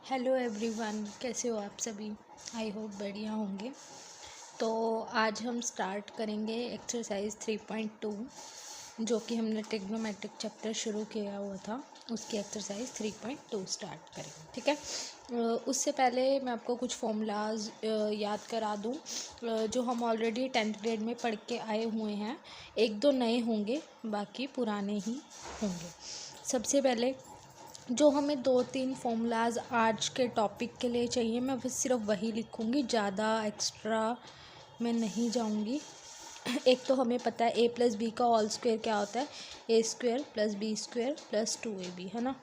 Hello everyone, कैसे हो आप सभी। आई होप बढ़िया होंगे। तो आज हम स्टार्ट करेंगे एक्सरसाइज 3.2 जो कि हमने ट्रिग्नोमेट्रिक चैप्टर शुरू किया हुआ था, उसकी एक्सरसाइज 3.2 स्टार्ट करेंगे। ठीक है। उससे पहले मैं आपको कुछ फॉर्मूलाज याद करा दूं जो हम ऑलरेडी 10th ग्रेड में पढ़ के आए हुए हैं। एक दो नए होंगे, बाकी पुराने ही होंगे। सबसे पहले जो हमें 2-3 फॉर्मूलाज आज के टॉपिक के लिए चाहिए, मैं बस सिर्फ वही लिखूँगी, ज़्यादा एक्स्ट्रा मैं नहीं जाऊँगी। एक तो हमें पता है a प्लस बी का होल स्क्वायर क्या होता है, a square plus B square plus 2ab, है ना।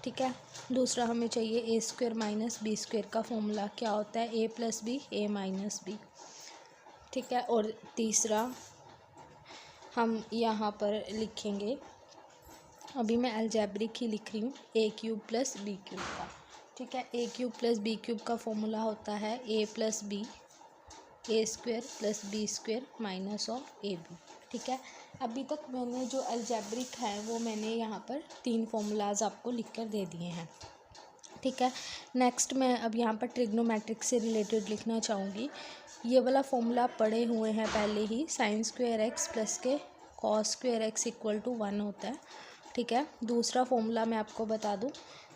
ठीक है। दूसरा हमें चाहिए a square minus B square का फॉर्मूला क्या होता है, a plus B a minus B. ठीक है। और तीसरा हम यहाँ पर लिखेंगे, अभी मैं अलजेब्रिक ही लिख रही हूँ, a cube plus b cube का। ठीक है। A cube plus b cube का फॉर्मूला होता है a plus B a square plus B square minus of a b. ठीक है। अभी तक मैंने जो अलजेब्रिक है वो मैंने यहाँ पर 3 फॉर्मूलाज आपको लिख कर दे दिए हैं। ठीक है। नेक्स्ट मैं अब यहाँ पर ट्रिग्नोमेट्रिक से रिलेटेड लिखना चाहूँगी। ये वाला फॉर्मूला पढ़े हुए हैं पहले ही, साइन स्क्वायर एक्स प्लस के cos square X equal to 1 होता है। ठीक है। दूसरा फॉर्मूला मैं आपको बता दूं,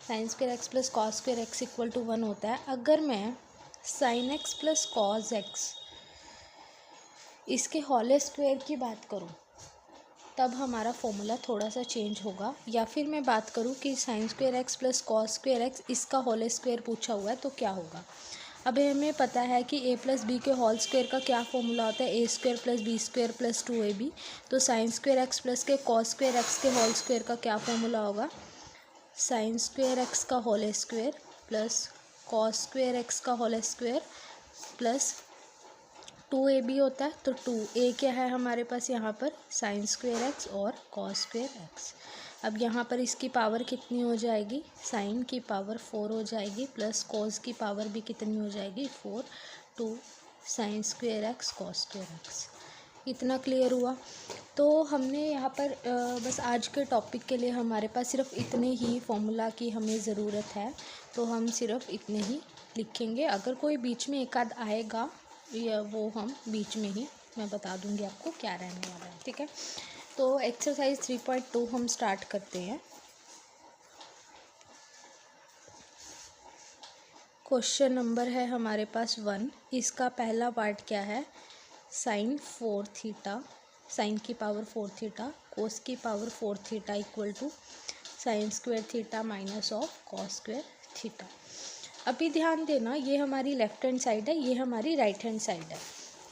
sine square X plus cos square X equal to 1 होता है। अगर मैं sine X plus cos X इसके होल स्क्वायर की बात करूं तब हमारा फॉर्मूला थोड़ा सा चेंज होगा। या फिर मैं बात करूं कि sign square X plus cos square x इसका होल स्क्वायर पूछा हुआ है तो क्या होगा। अब हमें पता है कि a प्लस बी के होल स्क्वायर का क्या फॉर्मूला होता है, a square plus B square plus 2ab। तो साइन स्क्वायर एक्स प्लस के कॉस स्क्वायर एक्स के होल स्क्वायर का क्या फॉर्मूला होगा, साइन स्क्वायर एक्स का whole square plus cos square X का होल स्क्वायर प्लस 2ab होता है। तो 2a क्या है हमारे पास यहाँ पर, साइन स्क्वायर एक्स और कॉस स्क्वायर एक्स। अब यहाँ पर इसकी पावर कितनी हो जाएगी, साइन की पावर 4 हो जाएगी प्लस कॉस की पावर भी कितनी हो जाएगी 4, 2 sign square x cos square x. इतना क्लियर हुआ। तो हमने यहाँ पर बस आज के टॉपिक के लिए हमारे पास सिर्फ इतने ही फॉर्मूला की हमें ज़रूरत है, तो हम सिर्फ इतने ही लिखेंगे। अगर कोई बीच में एक आध आएगा या वो हम बीच में ही मैं बता दूंगी आपको क्या रहने वाला है। ठीक है। तो एक्सरसाइज 3.2 हम स्टार्ट करते हैं। क्वेश्चन नंबर है हमारे पास 1। इसका पहला पार्ट क्या है, साइन 4 थीटा, साइन की पावर 4 थीटा कोस की power 4 theta equal to sine square theta minus of cos square theta. अभी ध्यान देना, ये हमारी लेफ्ट हैंड साइड है, ये हमारी राइट हैंड साइड है।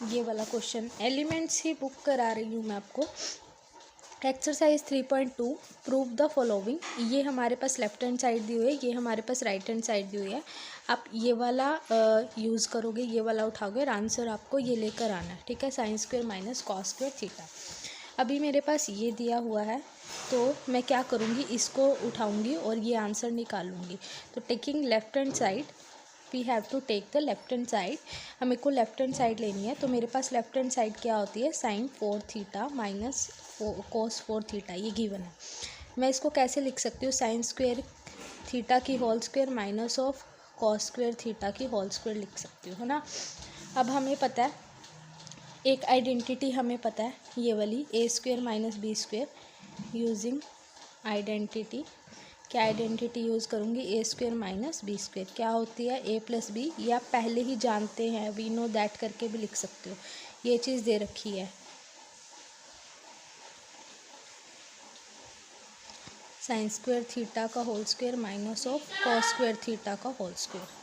ये वाला क्वेश्चन एलिमेंट्स ही बुक करा रही हूँ मैं आपको। Exercise 3.2 prove the following. ये हमारे पास लेफ्ट हैंड साइड दी हुई है, ये हमारे पास राइट हैंड साइड दी हुई है। आप ये वाला यूज़ करोगे, ये वाला उठाओगे और आंसर आपको ये लेकर आना है। ठीक है। Sine square minus cos square theta. अभी मेरे पास ये दिया हुआ है तो मैं क्या करूँगी, इसको उठाऊँगी और ये आंसर निकालूँगी। तो taking left hand side, we have to take the left hand side. हमें को लेफ्ट हैंड साइड लेनी है, तो मेरे पास लेफ्ट हैंड साइड क्या होती है, sine 4 theta minus cos 4 theta, ये गिवन है। मैं इसको कैसे लिख सकती हूँ, साइन स्क्वायर थीटा की whole square minus of cos square theta की होल स्क्वायर लिख सकती हूँ, है ना। अब हमें पता है एक आइडेंटिटी, हमें पता है ये वाली a square minus B square using identity. क्या आइडेंटिटी यूज़ करूँगी, a square minus B square क्या होती है, ए प्लस बी। ये आप पहले ही जानते हैं, वी नो दैट करके भी लिख सकते हो, ये चीज़ दे रखी है। साइन स्क्वायर थीटा का whole square minus of cos square theta का होल स्क्वायर।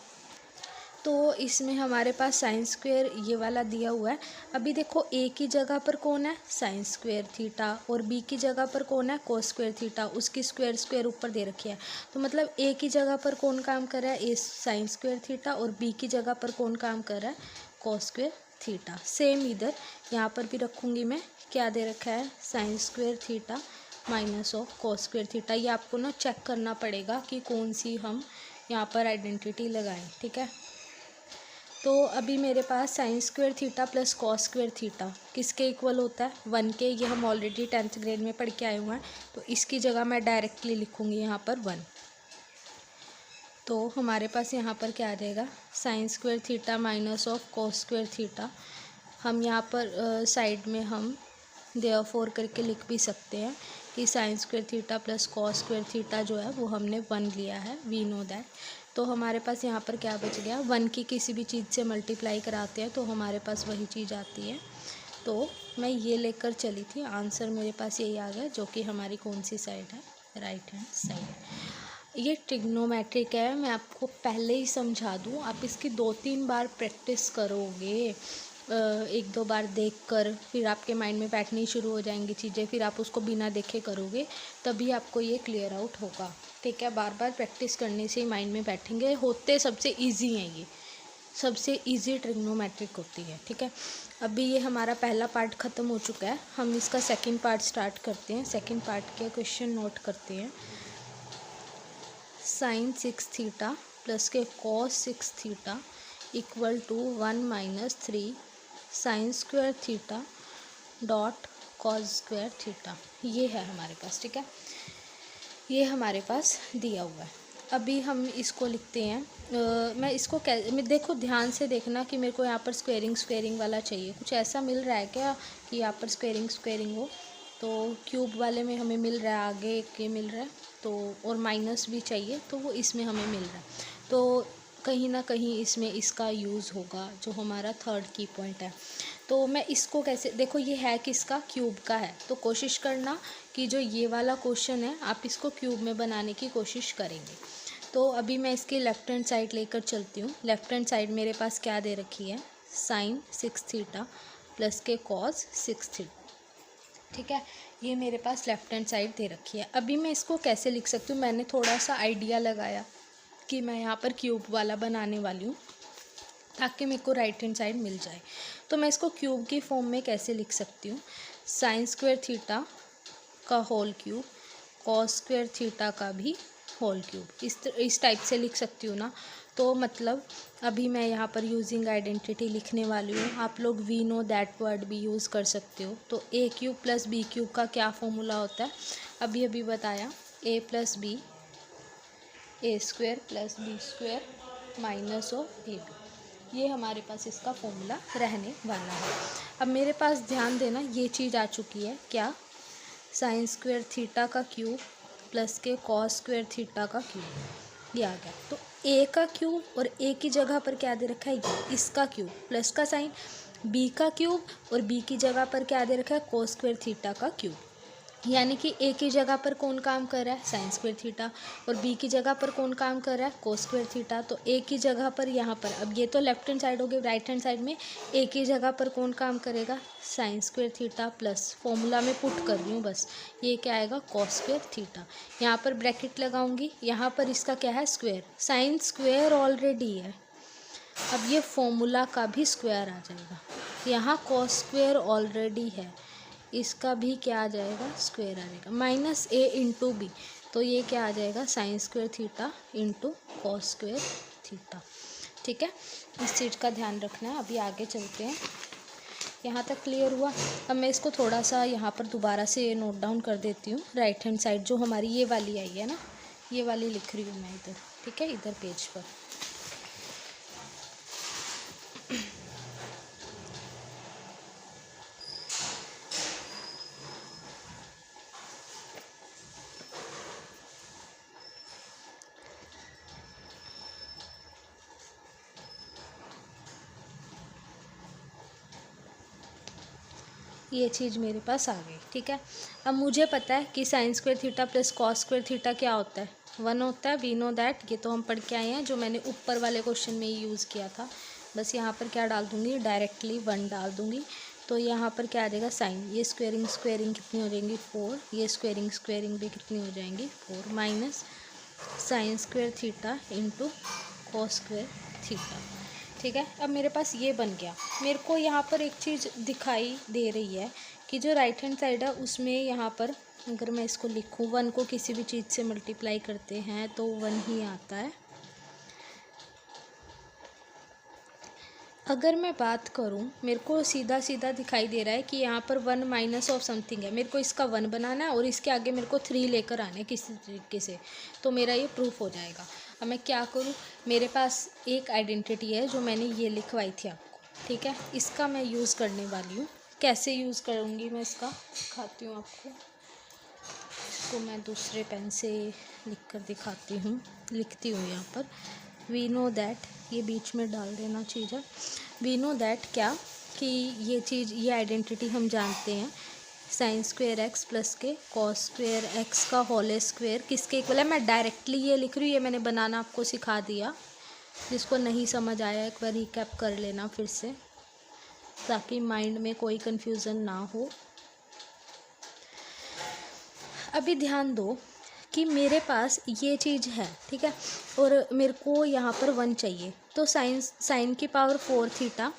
तो इसमें हमारे पास साइन स्क्वायर ये वाला दिया हुआ है। अभी देखो ए की जगह पर कौन है, साइन स्क्वायर थीटा, और बी की जगह पर कौन है, कोस स्क्वायर थीटा। उसकी स्क्वायर स्क्वायर ऊपर दे रखी है। तो मतलब ए की जगह पर कौन काम कर रहा है, ए साइन स्क्वायर थीटा, और बी की जगह पर कौन काम कर रहा है, कोस स्क्वायर थीटा। सेम इधर यहाँ पर भी रखूँगी मैं, क्या दे रखा है, sine square theta minus of cos square theta. ये आपको ना चेक करना पड़ेगा कि कौन सी हम यहाँ पर आइडेंटिटी लगाएं। ठीक है। तो अभी मेरे पास sine square theta plus cos square theta किसके इक्वल होता है, 1 के। ये हम ऑलरेडी 10th ग्रेड में पढ़ के आए हुए हैं, तो इसकी जगह मैं डायरेक्टली लिखूँगी यहाँ पर 1। तो हमारे पास यहाँ पर क्या आ जाएगा, sign square theta minus of cos square theta. हम यहाँ पर साइड में हम देयरफॉर करके लिख भी सकते हैं कि sign square theta plus cos square theta जो है वो हमने 1 लिया है, वी नो दैट। तो हमारे पास यहाँ पर क्या बच गया, 1 की किसी भी चीज़ से मल्टीप्लाई कराते हैं तो हमारे पास वही चीज़ आती है। तो मैं ये लेकर चली थी, आंसर मेरे पास यही आ गया, जो कि हमारी कौन सी साइड है, राइट हैंड साइड। ये ट्रिग्नोमेट्रिक है, मैं आपको पहले ही समझा दूँ, आप इसकी 2-3 बार प्रैक्टिस करोगे, 1-2 बार देखकर, फिर आपके माइंड में बैठनी शुरू हो जाएंगी चीज़ें, फिर आप उसको बिना देखे करोगे, तभी आपको ये क्लियर आउट होगा। ठीक है, बार बार प्रैक्टिस करने से ही माइंड में बैठेंगे। होते सबसे ईजी हैं, ये सबसे ईजी ट्रिग्नोमेट्रिक होती है। ठीक है, अभी ये हमारा पहला पार्ट ख़त्म हो चुका है, हम इसका सेकंड पार्ट स्टार्ट करते हैं। सेकंड पार्ट के क्वेश्चन नोट करते हैं। साइन 6 थीटा प्लस के cos 6 theta equal to 1 minus 3 sine square theta dot cos square theta, ये है हमारे पास। ठीक है, ये हमारे पास दिया हुआ है। अभी हम इसको लिखते हैं। मैं इसको देखो ध्यान से देखना कि मेरे को यहाँ पर स्क्वेयरिंग वाला चाहिए। कुछ ऐसा मिल रहा है क्या कि यहाँ पर स्क्वेयरिंग हो, तो क्यूब वाले में हमें मिल रहा है, आगे एक ये मिल रहा है, तो और माइनस भी चाहिए, तो वो इसमें हमें मिल रहा है। तो कहीं ना कहीं इसमें इसका यूज़ होगा, जो हमारा थर्ड की पॉइंट है। तो मैं इसको कैसे, देखो ये है किसका, क्यूब का है, तो कोशिश करना कि जो ये वाला क्वेश्चन है आप इसको क्यूब में बनाने की कोशिश करेंगे। तो अभी मैं इसकी लेफ़्ट हैंड साइड लेकर चलती हूँ। लेफ़्ट हैंड साइड मेरे पास क्या दे रखी है, साइन 6 थीटा प्लस के कॉस 6 थीटा। ठीक है, ये मेरे पास लेफ़्ट हैंड साइड दे रखी है। अभी मैं इसको कैसे लिख सकती हूँ, मैंने थोड़ा सा आइडिया लगाया कि मैं यहाँ पर क्यूब वाला बनाने वाली हूँ ताकि मेरे को राइट हैंड साइड मिल जाए। तो मैं इसको क्यूब की फॉर्म में कैसे लिख सकती हूँ, साइन स्क्वायर थीटा का whole cube cos square theta का भी होल क्यूब, इस टाइप से लिख सकती हूँ ना। तो मतलब अभी मैं यहाँ पर यूजिंग आइडेंटिटी लिखने वाली हूँ, आप लोग वी नो दैट वर्ड भी यूज़ कर सकते हो। तो a cube plus b cube का क्या फॉर्मूला होता है, अभी बताया, a plus B, a square plus B square minus of a b, ये हमारे पास इसका फॉर्मूला रहने वाला है। अब मेरे पास ध्यान देना, ये चीज़ आ चुकी है क्या, साइन स्क्वायर थीटा का क्यूब प्लस के कॉस स्क्वायर थीटा का क्यूब, ये आ गया। तो ए का क्यूब और ए की जगह पर क्या दे रखा है, ये इसका क्यूब प्लस का साइन, बी का क्यूब और बी की जगह पर क्या दे रखा है, कॉस स्क्वायर थीटा का क्यूब। यानी कि ए की जगह पर कौन काम कर रहा है, साइन स्क्वायर थीटा, और बी की जगह पर कौन काम कर रहा है, कोस स्क्वायर थीटा। तो ए की जगह पर यहाँ पर, अब ये तो लेफ्ट हैंड साइड हो गई, राइट हैंड साइड में ए की जगह पर कौन काम करेगा, sign square theta plus, formula में पुट कर रही हूँ बस, ये क्या आएगा, कॉस स्क्वायर थीटा। यहाँ पर ब्रैकेट लगाऊंगी, यहाँ पर इसका क्या है, स्क्वायर, साइन स्क्वायर ऑलरेडी है, अब ये फॉर्मूला का भी स्क्वायर आ जाएगा। यहाँ कॉस स्क्वायर ऑलरेडी है, इसका भी क्या आ जाएगा, स्क्वायर आ जाएगा, माइनस ए इंटू बी, तो ये क्या आ जाएगा, sign square theta into cos square theta. ठीक है, इस चीज़ का ध्यान रखना है। अभी आगे चलते हैं, यहाँ तक क्लियर हुआ। अब मैं इसको थोड़ा सा यहाँ पर दोबारा से नोट डाउन कर देती हूँ। राइट हैंड साइड जो हमारी ये वाली आई है ना, ये वाली लिख रही हूँ मैं इधर। ठीक है, इधर पेज पर ये चीज़ मेरे पास आ गई। ठीक है, अब मुझे पता है कि sign square theta plus cos square theta क्या होता है, 1 होता है, वी नो दैट, ये तो हम पढ़ के आए हैं, जो मैंने ऊपर वाले क्वेश्चन में ही यूज़ किया था। बस यहाँ पर क्या डाल दूँगी, डायरेक्टली 1 डाल दूँगी। तो यहाँ पर क्या आ जाएगा, साइन, ये स्क्वेयरिंग कितनी हो जाएंगी, 4, ये स्क्वेयरिंग भी कितनी हो जाएंगी, 4, minus sine square theta into cos square theta. ठीक है, अब मेरे पास ये बन गया। मेरे को यहाँ पर एक चीज़ दिखाई दे रही है कि जो राइट हैंड साइड है उसमें यहाँ पर अगर मैं इसको लिखूँ, 1 को किसी भी चीज़ से मल्टीप्लाई करते हैं तो 1 ही आता है। अगर मैं बात करूँ, मेरे को सीधा सीधा दिखाई दे रहा है कि यहाँ पर 1 माइनस ऑफ समथिंग है, मेरे को इसका 1 बनाना है और इसके आगे मेरे को 3 लेकर आना है किसी तरीके से, तो मेरा ये प्रूफ हो जाएगा। अब मैं क्या करूँ, मेरे पास एक आइडेंटिटी है जो मैंने ये लिखवाई थी आपको, ठीक है। इसका मैं यूज़ करने वाली हूँ। कैसे यूज़ करूँगी मैं इसका दिखाती हूँ आपको। इसको मैं दूसरे पेन से लिख कर दिखाती हूँ, लिखती हूँ यहाँ पर। वी नो दैट, ये बीच में डाल देना चीज़ है। वी नो दैट क्या कि ये चीज़, ये आइडेंटिटी हम जानते हैं, साइन स्क्वेयर एक्स प्लस के कॉस स्क्वेयर एक्स का होल स्क्वेयर किसके इक्वल है। मैं डायरेक्टली ये लिख रही हूँ, ये मैंने बनाना आपको सिखा दिया। जिसको नहीं समझ आया एक बार रिकैप कर लेना फिर से, ताकि माइंड में कोई कन्फ्यूज़न ना हो। अभी ध्यान दो कि मेरे पास ये चीज़ है, ठीक है, और मेरे को यहाँ पर 1 चाहिए। तो साइन की पावर 4 थीटा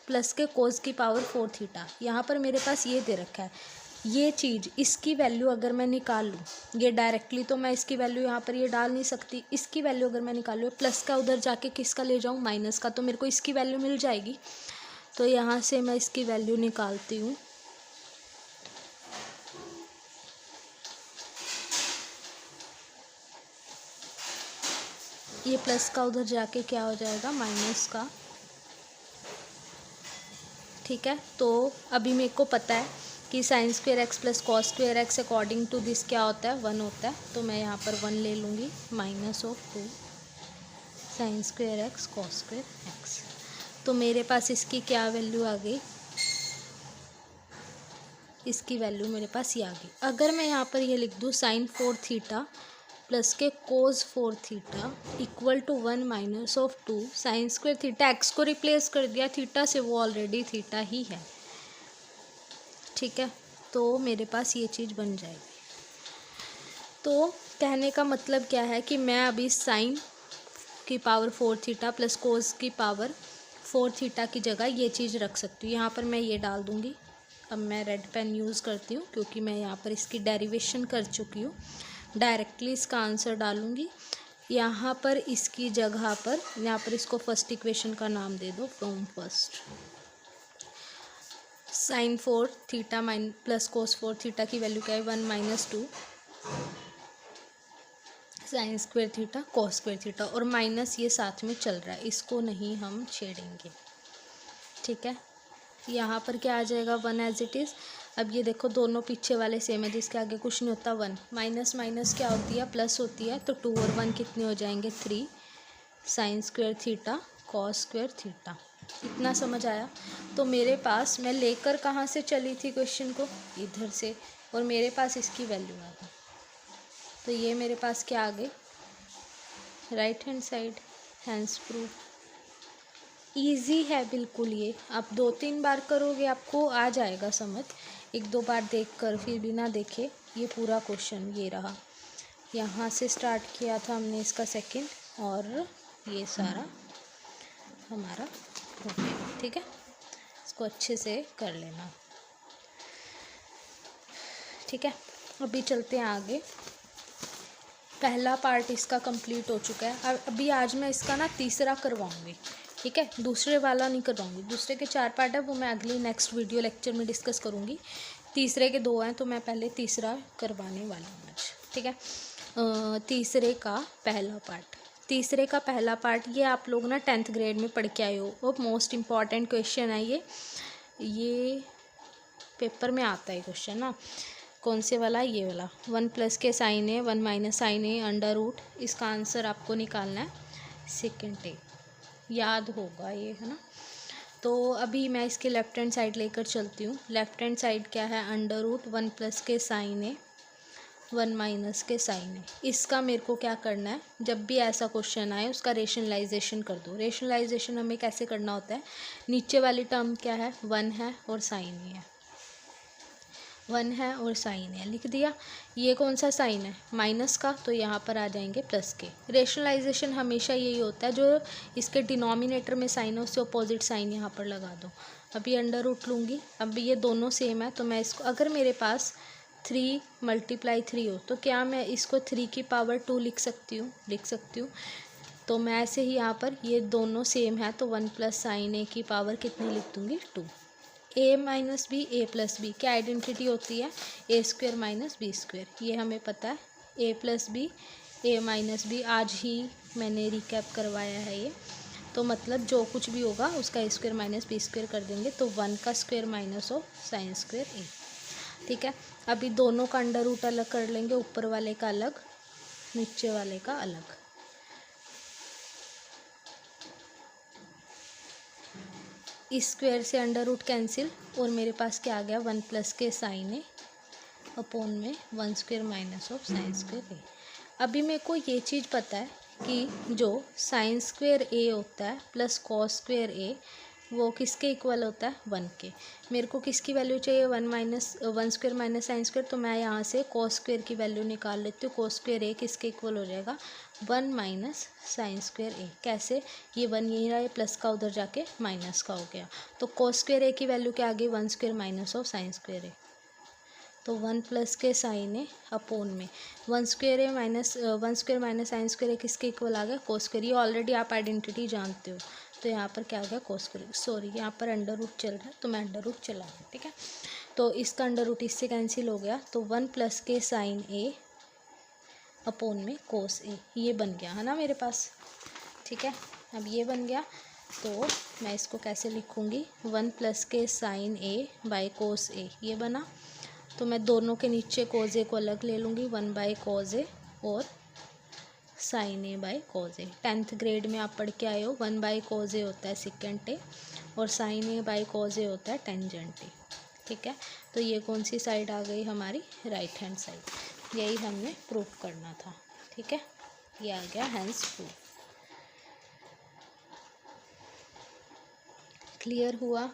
प्लस के कोस की पावर 4 थीटा, यहाँ पर मेरे पास ये दे रखा है। ये चीज़, इसकी वैल्यू अगर मैं निकाल लूँ, ये डायरेक्टली तो मैं इसकी वैल्यू यहाँ पर ये डाल नहीं सकती। इसकी वैल्यू अगर मैं निकाल लूँ, प्लस का उधर जाके किसका ले जाऊँ, माइनस का, तो मेरे को इसकी वैल्यू मिल जाएगी। तो यहाँ से मैं इसकी वैल्यू निकालती हूँ। ये प्लस का उधर जाके क्या हो जाएगा, माइनस का, ठीक है। तो अभी मेरे को पता है कि sine square X plus cos square X according to this क्या होता है, 1 होता है। तो मैं यहाँ पर 1 ले लूँगी, -2 sine square x cos square x. तो मेरे पास इसकी क्या वैल्यू आ गई, इसकी वैल्यू मेरे पास ये आ गई। अगर मैं यहाँ पर ये लिख दूँ साइन 4 थीटा प्लस के cos 4 theta equal to 1 - 2 sine square theta, X को रिप्लेस कर दिया थीटा से, वो ऑलरेडी थीटा ही है, ठीक है। तो मेरे पास ये चीज़ बन जाएगी। तो कहने का मतलब क्या है कि मैं अभी साइन की पावर 4 थीटा प्लस कोस की पावर 4 थीटा की जगह ये चीज़ रख सकती हूँ। यहाँ पर मैं ये डाल दूँगी। अब मैं रेड पेन यूज़ करती हूँ क्योंकि मैं यहाँ पर इसकी डेरिवेशन कर चुकी हूँ। डायरेक्टली इसका आंसर डालूँगी। यहाँ पर इसकी जगह पर, यहाँ पर इसको फर्स्ट इक्वेशन का नाम दे दो, from first. Sine 4 theta plus cos 4 theta की वैल्यू क्या है, 1 - 2 sine square theta cos square theta, और माइनस ये साथ में चल रहा है, इसको नहीं हम छेड़ेंगे, ठीक है। यहाँ पर क्या आ जाएगा, 1 एज इट इज़। अब ये देखो दोनों पीछे वाले सेम है, जिसके आगे कुछ नहीं होता, 1 माइनस माइनस क्या होती है, प्लस होती है। तो 2 और 1 कितने हो जाएंगे, 3 sign square theta cos square theta. इतना समझ आया। तो मेरे पास, मैं लेकर कहाँ से चली थी क्वेश्चन को, इधर से, और मेरे पास इसकी वैल्यू आ गई। तो ये मेरे पास क्या आ गई, right hand side, hands proof. Easy है बिल्कुल ये, आप 2-3 बार करोगे आपको आ जाएगा समझ। 1-2 बार देख कर, फिर बिना देखे ये पूरा क्वेश्चन ये रहा। यहाँ से स्टार्ट किया था हमने इसका सेकंड, और ये सारा हमारा हो गया, ठीक है। इसको अच्छे से कर लेना, ठीक है। अभी चलते हैं आगे। पहला पार्ट इसका कंप्लीट हो चुका है। अभी आज मैं इसका ना तीसरा करवाऊँगी, ठीक है। दूसरे वाला नहीं करवाऊँगी, दूसरे के 4 पार्ट है, वो मैं अगली नेक्स्ट वीडियो लेक्चर में डिस्कस करूँगी। तीसरे के 2 हैं, तो मैं पहले तीसरा करवाने वाली हूँ आज, ठीक है। तीसरे का पहला पार्ट ये आप लोग ना 10th ग्रेड में पढ़ के आए हो। वो मोस्ट इम्पॉर्टेंट क्वेश्चन है ये पेपर में आता है क्वेश्चन ना। कौन से वाला, ये वाला, 1 प्लस के साइन है 1 माइनस साइन है अंडर रूट। इसका आंसर आपको निकालना है सेकेंड ए, याद होगा ये, है ना। तो अभी मैं इसके लेफ्ट हैंड साइड लेकर चलती हूँ। लेफ्ट हैंड साइड क्या है, अंडर रूट 1 प्लस के साइन है 1 माइनस के साइन है। इसका मेरे को क्या करना है, जब भी ऐसा क्वेश्चन आए उसका रेशनलाइजेशन कर दो। रेशनलाइजेशन हमें कैसे करना होता है, नीचे वाली टर्म क्या है, 1 है और साइन ही है, 1 है और साइन है, लिख दिया। ये कौन सा साइन है, माइनस का, तो यहाँ पर आ जाएंगे प्लस के। रेशनलाइजेशन हमेशा यही होता है, जो इसके डिनोमिनेटर में साइन है उससे अपोजिट साइन यहाँ पर लगा दो। अभी अंडर रूट लूँगी, अभी ये दोनों सेम है, तो मैं इसको, अगर मेरे पास 3 × 3 हो तो क्या मैं इसको 3 की पावर 2 लिख सकती हूँ। तो मैं ऐसे ही यहाँ पर, ये दोनों सेम है, तो 1 प्लस साइन ए की पावर कितनी लिख दूँगी, 2। a minus B A plus B क्या आइडेंटिटी होती है, a² - b²। ये हमें पता है, a plus B A minus B, आज ही मैंने रिकैप करवाया है ये। तो मतलब जो कुछ भी होगा उसका a square minus B square कर देंगे, तो 1 का square minus of sine square a. ठीक है, अभी दोनों का अंडर रूट अलग कर लेंगे, ऊपर वाले का अलग, नीचे वाले का अलग। इस स्क्वायर से अंडर रूट कैंसिल, और मेरे पास क्या आ गया, 1 प्लस के साइन ए अपॉन में 1 square minus of sine square a. अभी मेरे को ये चीज़ पता है कि जो साइन स्क्वायर ए होता है प्लस कॉस स्क्वायर ए, वो किसके इक्वल होता है, 1 के। मेरे को किसकी वैल्यू चाहिए, 1 स्क्वायर माइनस साइन स्क्वायर, तो मैं यहाँ से कॉस स्क्वायर की वैल्यू निकाल लेती हूँ। कॉस स्क्वायर ए किसके इक्वल हो जाएगा, 1 माइनस साइन स्क्वायर ए। कैसे, ये 1 यहीं रहा, ये प्लस का उधर जाके माइनस का हो गया, तो कॉस स्क्वायर ए की वैल्यू क्या आ गई, 1 square minus of sine square a. तो 1 प्लस के साइन ए अपॉन में 1 square a minus 1 square minus sine square a किसके इक्वल आ गया, कोस स्क्वायर। ये ऑलरेडी आप आइडेंटिटी जानते हो, तो यहाँ पर क्या आ गया, कोस स्क्वायर। सॉरी, यहाँ पर अंडर रूट चल रहा है तो मैं अंडर रूट चला रहा हूँ। ठीक है, तो इसका अंडर रूट इससे कैंसिल हो गया, तो 1 प्लस के साइन ए अपॉन में कोस ए, ये बन गया है ना मेरे पास। ठीक है, अब ये बन गया, तो मैं इसको कैसे लिखूँगी, 1 प्लस के साइन ए बाय कोस ए, ये बना। तो मैं दोनों के नीचे कोज ए को अलग ले लूँगी, 1 बाय कोज ए और साइन ए बाय कोज ए। 10th ग्रेड में आप पढ़ के आए हो, 1 बाय कोज ए होता है सेकेंट ए और साइन ए बाय कोज ए होता है टेंजेंट ए। ठीक है, तो ये कौन सी साइड आ गई हमारी, राइट हैंड साइड। यही हमने प्रूव करना था। ठीक है, ये आ गया हैंस प्रूफ। क्लियर हुआ?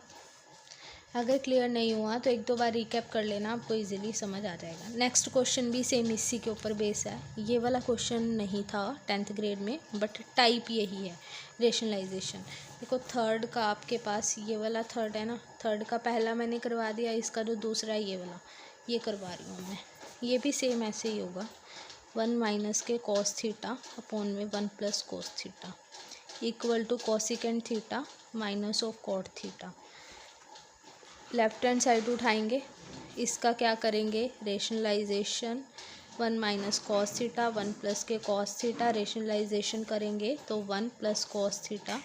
अगर क्लियर नहीं हुआ तो 1-2 बार रिकैप कर लेना, आपको इजीली समझ आ जाएगा। नेक्स्ट क्वेश्चन भी सेम इसी के ऊपर बेस है। ये वाला क्वेश्चन नहीं था 10th ग्रेड में, बट टाइप यही है, रेशनलाइजेशन। देखो, थर्ड का आपके पास ये वाला थर्ड है ना, थर्ड का पहला मैंने करवा दिया, इसका जो दूसरा है ये वाला, ये करवा रही हूँ मैं। ये भी सेम ऐसे ही होगा, 1 माइनस के कॉस थीटा अपॉन में 1 plus cos theta equal to cosecant theta minus of cot theta. Left hand side उठाएंगे, इसका क्या करेंगे, rationalization. 1 minus cos theta, 1 plus के कॉस थीटा, रेशनलाइजेशन करेंगे तो 1 plus cos theta,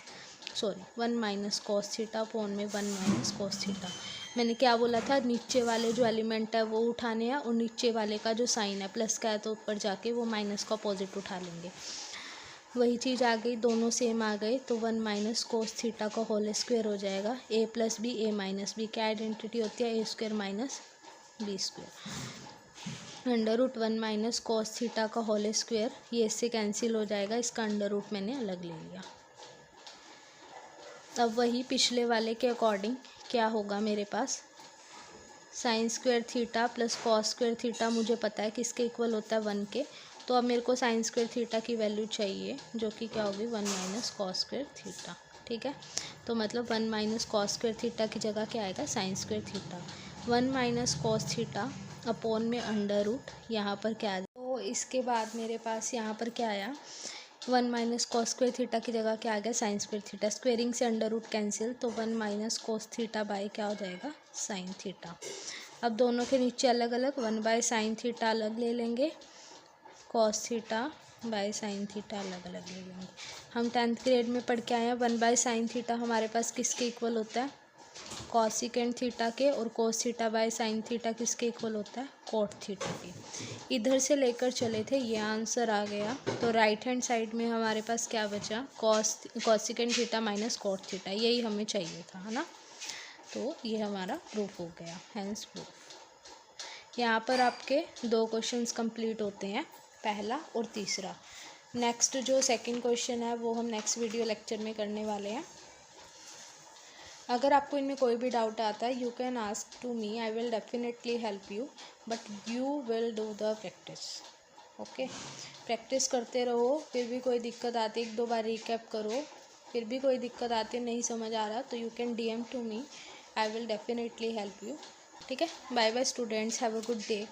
sorry 1 minus cos theta upon में 1 minus cos theta. मैंने क्या बोला था, नीचे वाले जो एलिमेंट है वो उठाने हैं, और नीचे वाले का जो साइन है प्लस का है तो ऊपर जाके वो माइनस का अपोजिट उठा लेंगे। वही चीज़ आ गई, दोनों सेम आ गए, तो 1 माइनस कोस थीटा का होल स्क्वायर हो जाएगा। A plus B, A minus b, क्या आइडेंटिटी होती है, a square minus B square. Under root 1 minus cos theta का होल स्क्वायर, ये इससे कैंसिल हो जाएगा, इसका अंडर रूट मैंने अलग ले लिया। अब वही पिछले वाले के अकॉर्डिंग क्या होगा मेरे पास, sine square theta plus cos square theta मुझे पता है किसके इक्वल होता है, 1 के। तो अब मेरे को साइन स्क्वायर थीटा की वैल्यू चाहिए, जो कि क्या होगी, 1 माइनस कॉस स्क्वायर थीटा। ठीक है, तो मतलब 1 माइनस कॉस स्क्वायर थीटा की जगह क्या आएगा, sign square theta. 1 minus cos theta upon में अंडर रूट, यहाँ पर क्या आया, तो इसके बाद मेरे पास यहाँ पर क्या आया, 1 माइनस कॉस स्क्वायर थीटा की जगह क्या आ गया, साइन स्क्वायर थीटा। स्क्वेयरिंग से अंडर रूट कैंसिल, तो 1 माइनस कॉस थीटा बाय क्या हो जाएगा, साइन थीटा। अब दोनों के नीचे अलग अलग, 1 बाय साइन थीटा अलग ले लेंगे, cos theta by sine theta अलग अलग ले लेंगे। हम 10th ग्रेड में पढ़ के आए हैं, 1 बाय साइन थीटा हमारे पास किसके इक्वल होता है, कॉसिकेंट थीटा के, और cos theta by sine theta किसके इक्वल होता है, कॉट थीटा के। इधर से लेकर चले थे, ये आंसर आ गया। तो राइट हैंड साइड में हमारे पास क्या बचा, cosecant theta minus cot theta, यही हमें चाहिए था, है ना। तो ये हमारा प्रूफ हो गया, हैंस प्रूफ। यहाँ पर आपके 2 क्वेश्चंस कंप्लीट होते हैं, पहला और तीसरा। नेक्स्ट जो सेकंड क्वेश्चन है वो हम नेक्स्ट वीडियो लेक्चर में करने वाले हैं। अगर आपको इनमें कोई भी डाउट आता है, you can ask to me, I will definitely help you, but you will do the practice. Okay, practice करते रहो, फिर भी कोई दिक्कत आती है 1-2 बार रिकैप करो, फिर भी कोई दिक्कत आती है, नहीं समझ आ रहा, तो you can DM to me, I will definitely help you. ठीक है, bye bye students, have a good day.